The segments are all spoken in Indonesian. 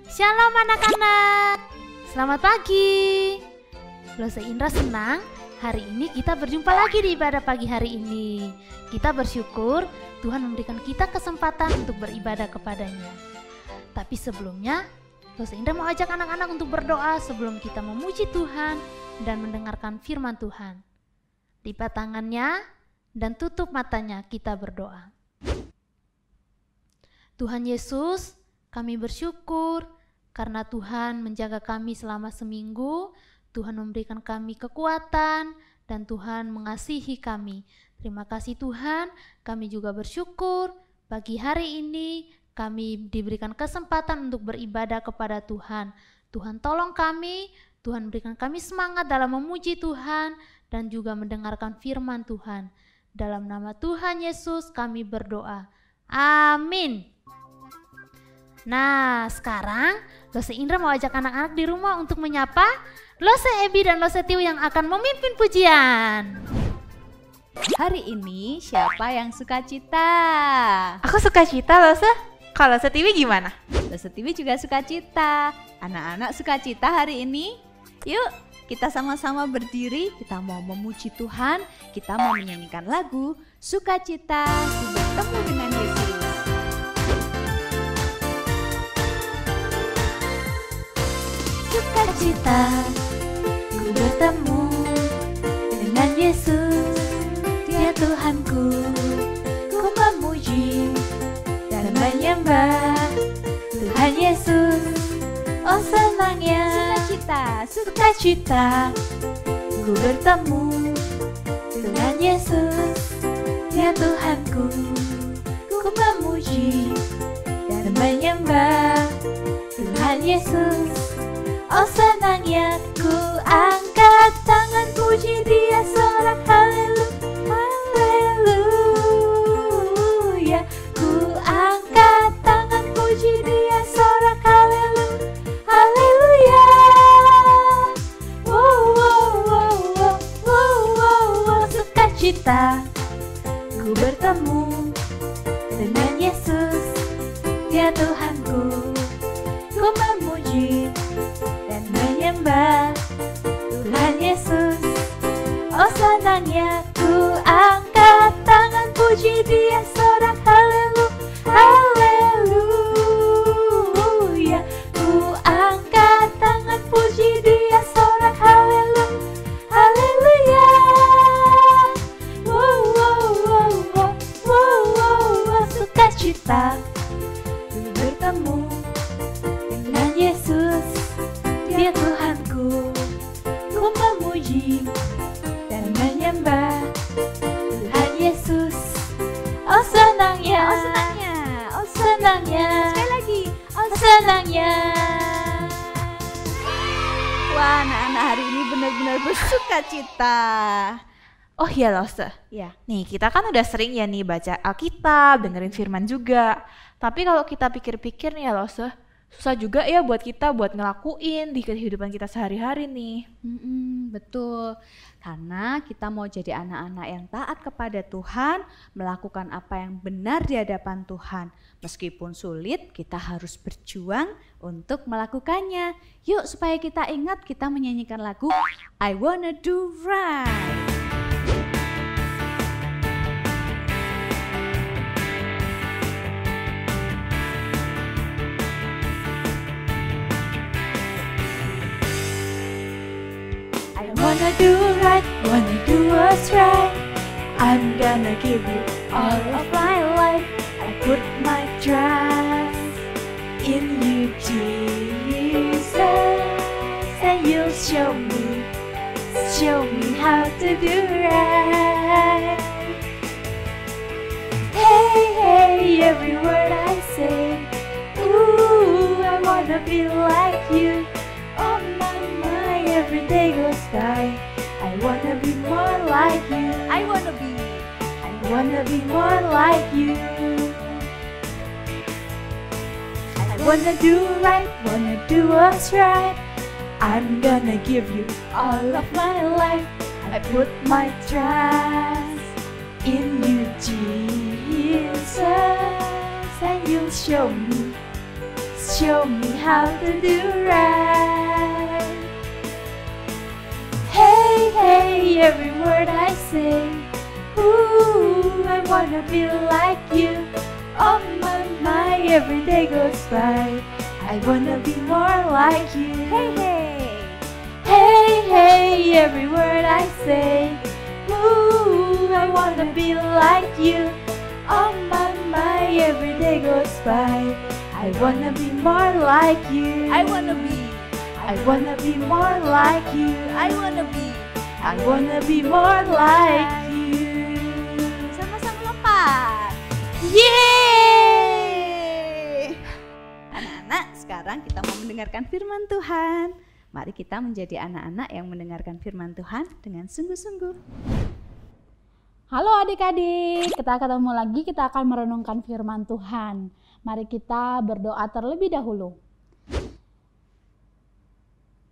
Shalom anak-anak, selamat pagi. Lose Indra senang hari ini kita berjumpa lagi di ibadah pagi hari ini. Kita bersyukur Tuhan memberikan kita kesempatan untuk beribadah kepadanya. Tapi sebelumnya, Lose Indra mau ajak anak-anak untuk berdoa sebelum kita memuji Tuhan dan mendengarkan firman Tuhan. Lipat tangannya dan tutup matanya, kita berdoa. Tuhan Yesus, kami bersyukur karena Tuhan menjaga kami selama seminggu. Tuhan memberikan kami kekuatan dan Tuhan mengasihi kami. Terima kasih Tuhan, kami juga bersyukur pagi hari ini kami diberikan kesempatan untuk beribadah kepada Tuhan. Tuhan tolong kami, Tuhan berikan kami semangat dalam memuji Tuhan dan juga mendengarkan firman Tuhan. Dalam nama Tuhan Yesus kami berdoa. Amin. Nah, sekarang Lose Indra mau ajak anak-anak di rumah untuk menyapa Lose Ebi dan Lose Tiu yang akan memimpin pujian. Hari ini siapa yang suka cita? Aku suka cita, Lose. Kalau Lose Tiwi gimana? Lose TV juga suka cita. Anak-anak suka cita hari ini? Yuk, kita sama-sama berdiri. Kita mau memuji Tuhan. Kita mau menyanyikan lagu Sukacita ku bertemu dengan Yesus. Sukacita ku bertemu dengan Yesus, Dia Tuhanku. Ku memuji dan menyembah Tuhan Yesus. Oh senangnya sukacita ku bertemu dengan Yesus, Dia Tuhanku. Ku memuji dan menyembah Tuhan Yesus. Oh senangnya ku angkat tangan puji Dia sorak haleluya. Ku angkat tangan puji Dia sorak haleluya. Sukacita ku bertemu dengan Yesus, Dia Tuhanku. Ku memuji dan menyembah Tuhan Yesus. Oh senangnya ku angkat tangan puji Dia sorak haleluya. Ku angkat tangan puji Dia sorak haleluya. Sukacita ku bertemu dengan Yesus, Dia Tuhanku. Ku memuji dan menyembah Tuhan Yesus. Oh senangnya, oh senangnya. Sekali lagi. Oh senangnya. Wah, anak-anak hari ini benar-benar bersuka cita. Oh iya, Lose. Ya, Nih, kita kan udah sering ya nih baca Alkitab, dengerin firman juga. Tapi kalau kita pikir-pikir nih ya, Lose, susah juga ya buat kita buat ngelakuin di kehidupan kita sehari-hari nih. betul. Karena kita mau jadi anak-anak yang taat kepada Tuhan, melakukan apa yang benar di hadapan Tuhan. Meskipun sulit, kita harus berjuang untuk melakukannya. Yuk, supaya kita ingat, kita menyanyikan lagu I Wanna Do Right. Wanna do right, wanna do what's right. I'm gonna give you all of my life. I put my trust in you, Jesus, and you'll show me how to do right. Hey, hey, every word I say, ooh, I wanna be like you. Oh my, every day goes by. I wanna be more like you. I wanna be more like you. I wanna do right, wanna do what's right. I'm gonna give you all of my life. I put my trust in you, Jesus, and you'll show show me how to do right. Hey, hey, every word I say, ooh, I wanna be like you. Oh my, every day goes by, I wanna be more like you. Hey, hey, hey, hey, every word I say, ooh, I wanna be like you. Oh my, every day goes by, I wanna be more like you. I wanna be more like you. I wanna be more like you. Sama-sama lompat. Yeay! Anak-anak, sekarang kita mau mendengarkan firman Tuhan. Mari kita menjadi anak-anak yang mendengarkan firman Tuhan dengan sungguh-sungguh. Halo adik-adik, kita ketemu lagi, kita akan merenungkan firman Tuhan. Mari kita berdoa terlebih dahulu.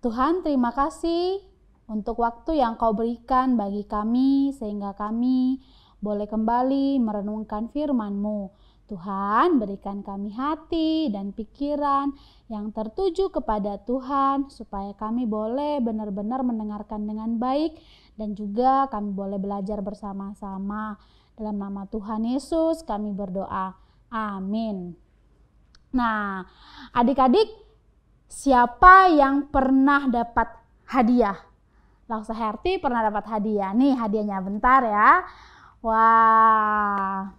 Tuhan, terima kasih untuk waktu yang Kau berikan bagi kami sehingga kami boleh kembali merenungkan firman-Mu. Tuhan, berikan kami hati dan pikiran yang tertuju kepada Tuhan supaya kami boleh benar-benar mendengarkan dengan baik dan juga kami boleh belajar bersama-sama. Dalam nama Tuhan Yesus kami berdoa. Amin. Nah, adik-adik, siapa yang pernah dapat hadiah? Laksa Herti pernah dapat hadiah. Nih hadiahnya, bentar ya. Wah.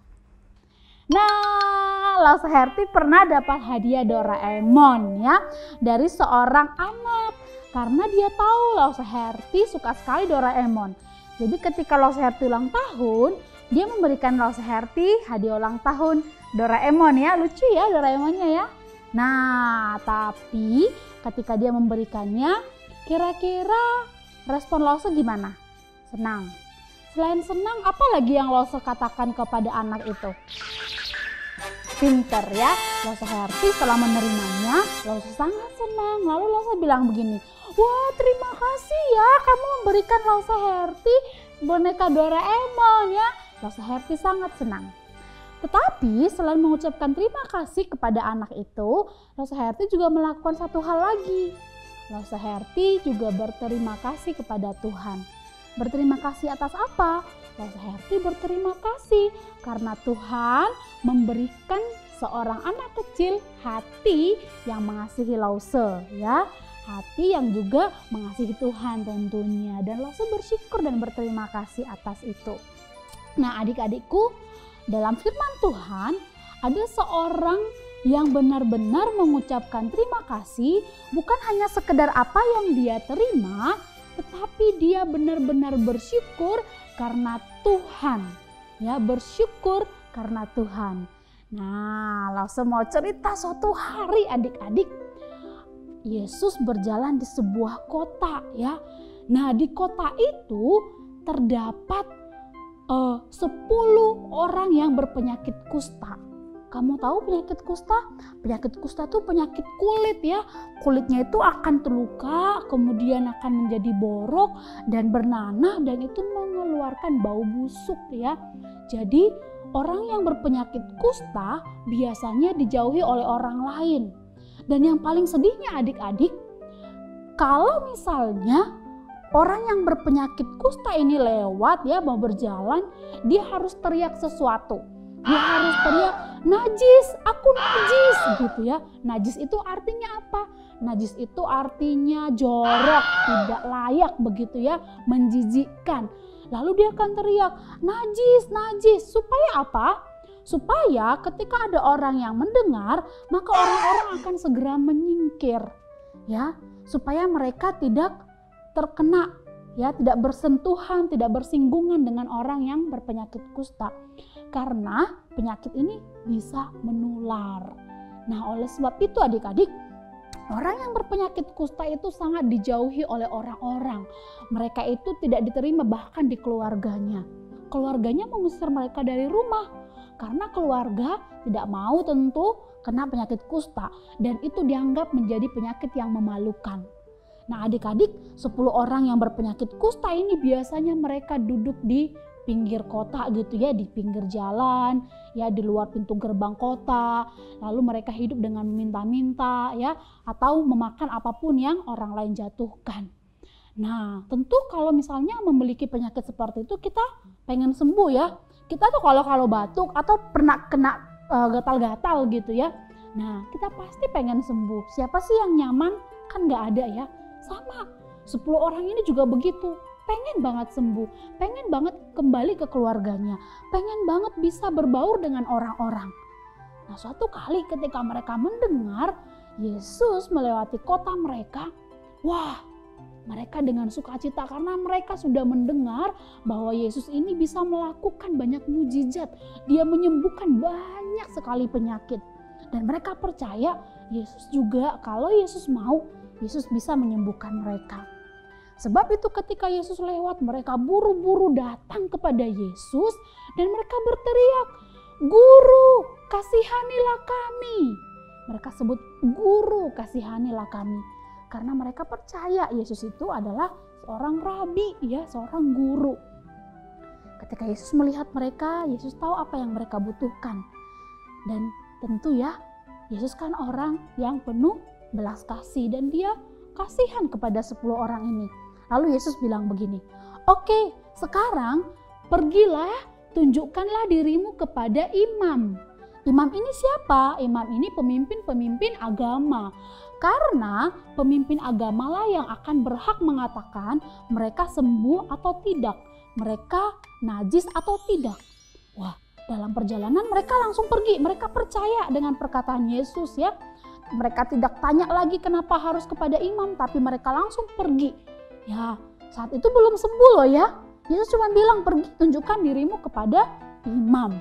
Nah, Laksa Herti pernah dapat hadiah Doraemon ya dari seorang anak. Karena dia tahu Laksa Herti suka sekali Doraemon. Jadi ketika Laksa Herti ulang tahun, dia memberikan Laksa Herti hadiah ulang tahun Doraemon ya. Lucu ya Doraemonnya ya. Nah, tapi ketika dia memberikannya, kira-kira respon Laksa gimana? Senang. Selain senang, apa lagi yang Laksa katakan kepada anak itu? Pinter ya. Laksa Herti setelah menerimanya, Laksa sangat senang. Lalu Laksa bilang begini, wah terima kasih ya kamu memberikan Laksa Herti boneka Doraemon ya. Laksa Herti sangat senang. Tetapi selain mengucapkan terima kasih kepada anak itu, Laksa Herti juga melakukan satu hal lagi. Laksa Herti juga berterima kasih kepada Tuhan. Berterima kasih atas apa? Laksa Herti berterima kasih karena Tuhan memberikan seorang anak kecil hati yang mengasihi Laksa ya. Hati yang juga mengasihi Tuhan tentunya. Dan Laksa bersyukur dan berterima kasih atas itu. Nah adik-adikku, dalam firman Tuhan ada seorang yang benar-benar mengucapkan terima kasih, bukan hanya sekedar apa yang dia terima, tetapi dia benar-benar bersyukur karena Tuhan. Ya, bersyukur karena Tuhan. Nah, langsung mau cerita suatu hari adik-adik. Yesus berjalan di sebuah kota ya. Nah, di kota itu terdapat 10 orang yang berpenyakit kusta. Kamu tahu penyakit kusta? Penyakit kusta itu penyakit kulit ya. Kulitnya itu akan terluka, kemudian akan menjadi borok dan bernanah dan itu mengeluarkan bau busuk ya. Jadi orang yang berpenyakit kusta biasanya dijauhi oleh orang lain. Dan yang paling sedihnya adik-adik, kalau misalnya orang yang berpenyakit kusta ini lewat ya, mau berjalan, dia harus teriak sesuatu. Dia harus teriak, najis, aku najis gitu ya. Najis itu artinya apa? Najis itu artinya jorok, tidak layak begitu ya, menjijikkan. Lalu dia akan teriak, najis, najis. Supaya apa? Supaya ketika ada orang yang mendengar, maka orang-orang akan segera menyingkir. Ya, supaya mereka tidak terkena, ya, tidak bersentuhan, tidak bersinggungan dengan orang yang berpenyakit kusta. Karena penyakit ini bisa menular. Nah, oleh sebab itu adik-adik, orang yang berpenyakit kusta itu sangat dijauhi oleh orang-orang. Mereka itu tidak diterima bahkan di keluarganya. Keluarganya mengusir mereka dari rumah karena keluarga tidak mau tentu kena penyakit kusta dan itu dianggap menjadi penyakit yang memalukan. Nah, adik-adik, 10 orang yang berpenyakit kusta ini biasanya mereka duduk di pinggir kota gitu ya, di pinggir jalan ya, di luar pintu gerbang kota. Lalu mereka hidup dengan meminta-minta ya, atau memakan apapun yang orang lain jatuhkan. Nah, tentu kalau misalnya memiliki penyakit seperti itu, kita pengen sembuh ya. Kita tuh kalau batuk atau pernah kena gatal-gatal gitu ya, nah kita pasti pengen sembuh. Siapa sih yang nyaman? Kan nggak ada ya. Sama 10 orang ini juga begitu, pengen banget sembuh, pengen banget kembali ke keluarganya, pengen banget bisa berbaur dengan orang-orang. Nah, suatu kali ketika mereka mendengar Yesus melewati kota mereka, wah, mereka dengan sukacita karena mereka sudah mendengar bahwa Yesus ini bisa melakukan banyak mujizat. Dia menyembuhkan banyak sekali penyakit. Dan mereka percaya Yesus juga, kalau Yesus mau, Yesus bisa menyembuhkan mereka. Sebab itu ketika Yesus lewat, mereka buru-buru datang kepada Yesus dan mereka berteriak, "Guru, kasihanilah kami." Mereka sebut, "Guru, kasihanilah kami." Karena mereka percaya Yesus itu adalah seorang rabi, ya, seorang guru. Ketika Yesus melihat mereka, Yesus tahu apa yang mereka butuhkan. Dan tentu ya, Yesus kan orang yang penuh belas kasih dan dia kasihan kepada 10 orang ini. Lalu Yesus bilang begini, "Oke, sekarang pergilah, tunjukkanlah dirimu kepada imam." Imam ini siapa? Imam ini pemimpin-pemimpin agama. Karena pemimpin agamalah yang akan berhak mengatakan mereka sembuh atau tidak, mereka najis atau tidak. Wah, dalam perjalanan mereka langsung pergi, mereka percaya dengan perkataan Yesus ya. Mereka tidak tanya lagi kenapa harus kepada imam, tapi mereka langsung pergi. Ya, saat itu belum sembuh loh ya. Yesus cuma bilang, "Pergi, tunjukkan dirimu kepada imam."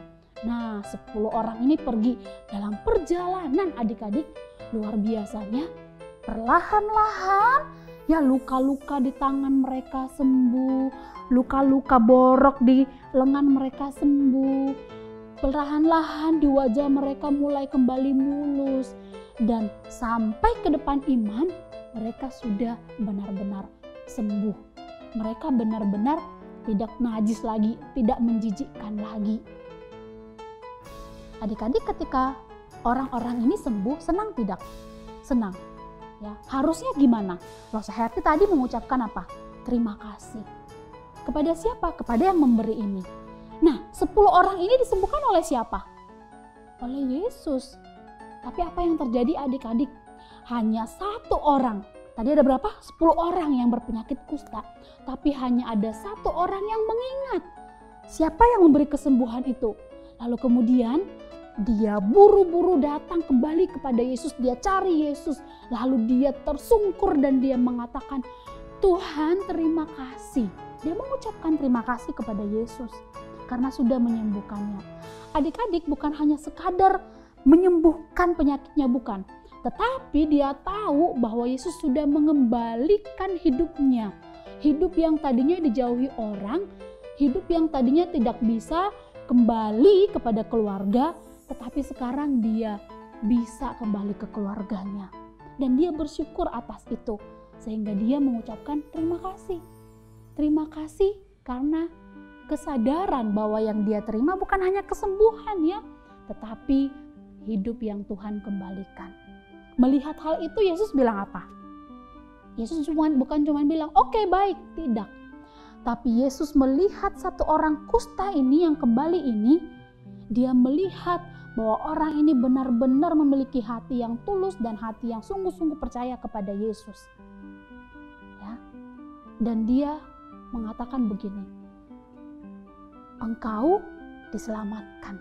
Nah, 10 orang ini pergi. Dalam perjalanan adik-adik, luar biasanya, perlahan-lahan ya luka-luka di tangan mereka sembuh, luka-luka borok di lengan mereka sembuh, perlahan-lahan di wajah mereka mulai kembali mulus, dan sampai ke depan imam mereka sudah benar-benar sembuh. Mereka benar-benar tidak najis lagi, tidak menjijikkan lagi. Adik-adik, ketika orang-orang ini sembuh, senang tidak? Senang. Ya, harusnya gimana? Rosa Herti tadi mengucapkan apa? Terima kasih. Kepada siapa? Kepada yang memberi ini. Nah, 10 orang ini disembuhkan oleh siapa? Oleh Yesus. Tapi apa yang terjadi adik-adik? Hanya 1 orang. Tadi ada berapa? 10 orang yang berpenyakit kusta. Tapi hanya ada 1 orang yang mengingat siapa yang memberi kesembuhan itu. Lalu kemudian dia buru-buru datang kembali kepada Yesus. Dia cari Yesus. Lalu dia tersungkur dan dia mengatakan, "Tuhan, terima kasih." Dia mengucapkan terima kasih kepada Yesus karena sudah menyembuhkannya. Adik-adik, bukan hanya sekadar menyembuhkan penyakitnya, bukan. Tetapi dia tahu bahwa Yesus sudah mengembalikan hidupnya. Hidup yang tadinya dijauhi orang, hidup yang tadinya tidak bisa kembali kepada keluarga, tetapi sekarang dia bisa kembali ke keluarganya. Dan dia bersyukur atas itu, sehingga dia mengucapkan terima kasih. Terima kasih karena kesadaran bahwa yang dia terima bukan hanya kesembuhan ya, tetapi hidup yang Tuhan kembalikan. Melihat hal itu Yesus bilang apa? Yesus bukan cuma bilang, "Oke, baik," tidak. Tapi Yesus melihat 1 orang kusta ini yang kembali ini, dia melihat bahwa orang ini benar-benar memiliki hati yang tulus dan hati yang sungguh-sungguh percaya kepada Yesus. Ya. Dan dia mengatakan begini, "Engkau diselamatkan."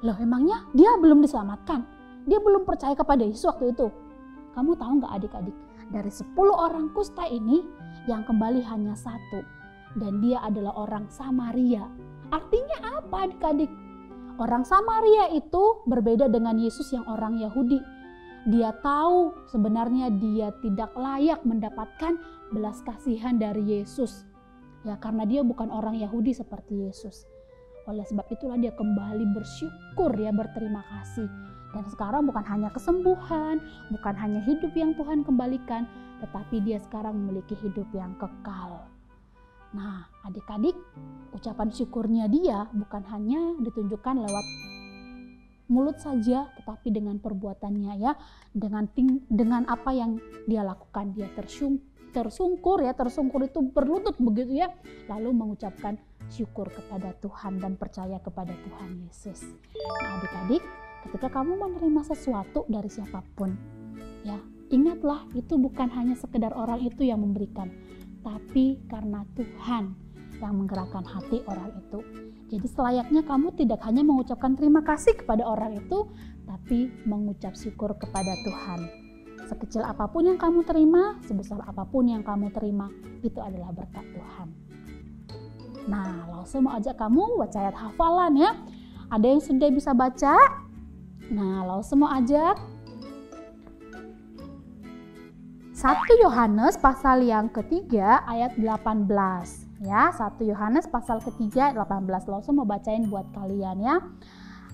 Loh, emangnya dia belum diselamatkan? Dia belum percaya kepada Yesus waktu itu. Kamu tahu nggak adik-adik? Dari 10 orang kusta ini, yang kembali hanya 1. Dan dia adalah orang Samaria. Artinya apa adik-adik? Orang Samaria itu berbeda dengan Yesus yang orang Yahudi. Dia tahu sebenarnya dia tidak layak mendapatkan belas kasihan dari Yesus. Ya, karena dia bukan orang Yahudi seperti Yesus. Oleh sebab itulah dia kembali bersyukur, dia berterima kasih. Dan sekarang bukan hanya kesembuhan, bukan hanya hidup yang Tuhan kembalikan, tetapi dia sekarang memiliki hidup yang kekal. Nah, adik-adik, ucapan syukurnya dia bukan hanya ditunjukkan lewat mulut saja, tetapi dengan perbuatannya ya, dengan apa yang dia lakukan. Dia tersungkur itu berlutut begitu ya, lalu mengucapkan syukur kepada Tuhan dan percaya kepada Tuhan Yesus. Nah, adik-adik, ketika kamu menerima sesuatu dari siapapun, ya, ingatlah itu bukan hanya sekedar orang itu yang memberikan, tapi karena Tuhan yang menggerakkan hati orang itu. Jadi selayaknya kamu tidak hanya mengucapkan terima kasih kepada orang itu, tapi mengucap syukur kepada Tuhan. Sekecil apapun yang kamu terima, sebesar apapun yang kamu terima, itu adalah berkat Tuhan. Nah, langsung mau ajak kamu baca ayat hafalan ya. Ada yang sudah bisa baca? Nah, langsung mau ajak 1 Yohanes pasal yang ketiga ayat 18 ya. 1 Yohanes pasal ketiga ayat 18. Langsung mau bacain buat kalian ya.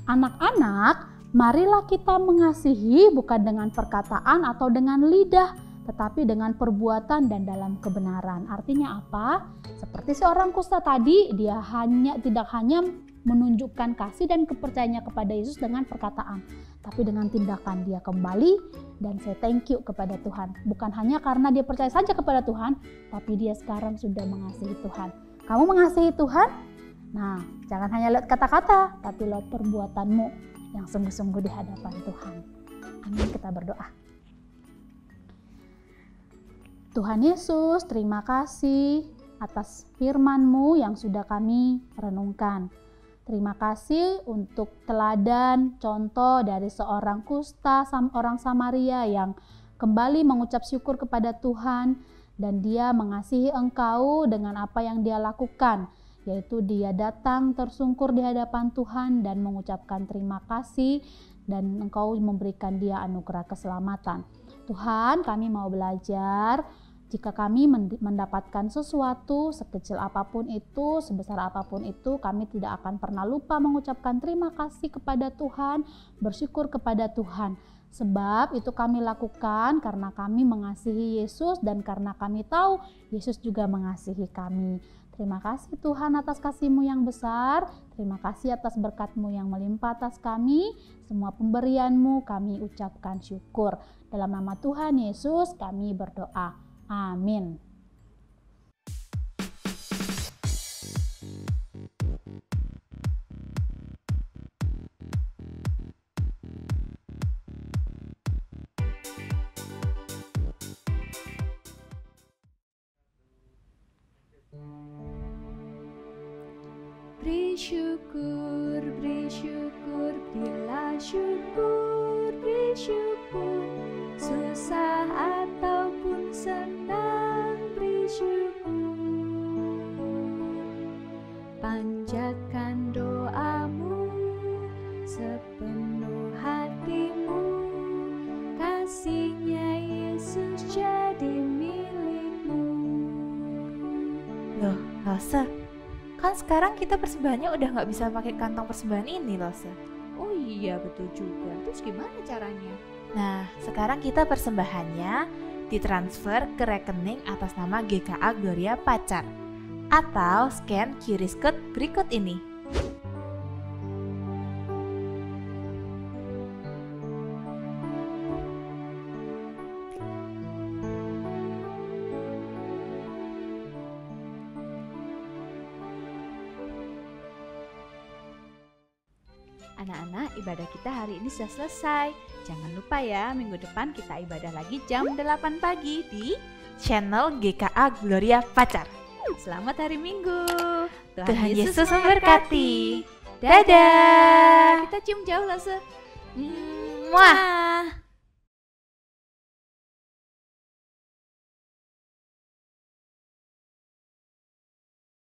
Anak-anak, marilah kita mengasihi bukan dengan perkataan atau dengan lidah, tetapi dengan perbuatan dan dalam kebenaran. Artinya apa? Seperti seorang kusta tadi, dia tidak hanya menunjukkan kasih dan kepercayaannya kepada Yesus dengan perkataan, tapi dengan tindakan dia kembali dan say thank you kepada Tuhan. Bukan hanya karena dia percaya saja kepada Tuhan, tapi dia sekarang sudah mengasihi Tuhan. Kamu mengasihi Tuhan? Nah, jangan hanya lihat kata-kata, tapi lihat perbuatanmu yang sungguh-sungguh di hadapan Tuhan. Amin, kita berdoa. Tuhan Yesus, terima kasih atas firman-Mu yang sudah kami renungkan. Terima kasih untuk teladan, contoh dari seorang kusta, orang Samaria yang kembali mengucap syukur kepada Tuhan dan dia mengasihi Engkau dengan apa yang dia lakukan, yaitu dia datang tersungkur di hadapan Tuhan dan mengucapkan terima kasih dan Engkau memberikan dia anugerah keselamatan. Tuhan, kami mau belajar, jika kami mendapatkan sesuatu sekecil apapun itu, sebesar apapun itu, kami tidak akan pernah lupa mengucapkan terima kasih kepada Tuhan, bersyukur kepada Tuhan. Sebab itu kami lakukan karena kami mengasihi Yesus dan karena kami tahu Yesus juga mengasihi kami. Terima kasih Tuhan atas kasih-Mu yang besar, terima kasih atas berkat-Mu yang melimpah atas kami, semua pemberian-Mu kami ucapkan syukur. Dalam nama Tuhan Yesus kami berdoa. Amin. Beri syukur, berilah syukur, beri syukur. Susah ataupun senang, beri syukur. Panjatkan doamu sepenuh hatimu, kasih-Nya Yesus jadi milikmu. Loh, Lose, kan sekarang kita persembahannya udah nggak bisa pakai kantong persembahan ini, Lose. Oh iya, betul juga. Terus gimana caranya? Nah, sekarang kita persembahannya ditransfer ke rekening atas nama GKA Gloria Pacar atau scan QR code berikut ini. Anak-anak, ibadah kita hari ini sudah selesai. Jangan lupa ya, minggu depan kita ibadah lagi jam 8 pagi di Channel GKA Gloria Pacar. Selamat hari Minggu. Tuhan Yesus memberkati. Dadah. Kita cium jauh, Lose. Muah.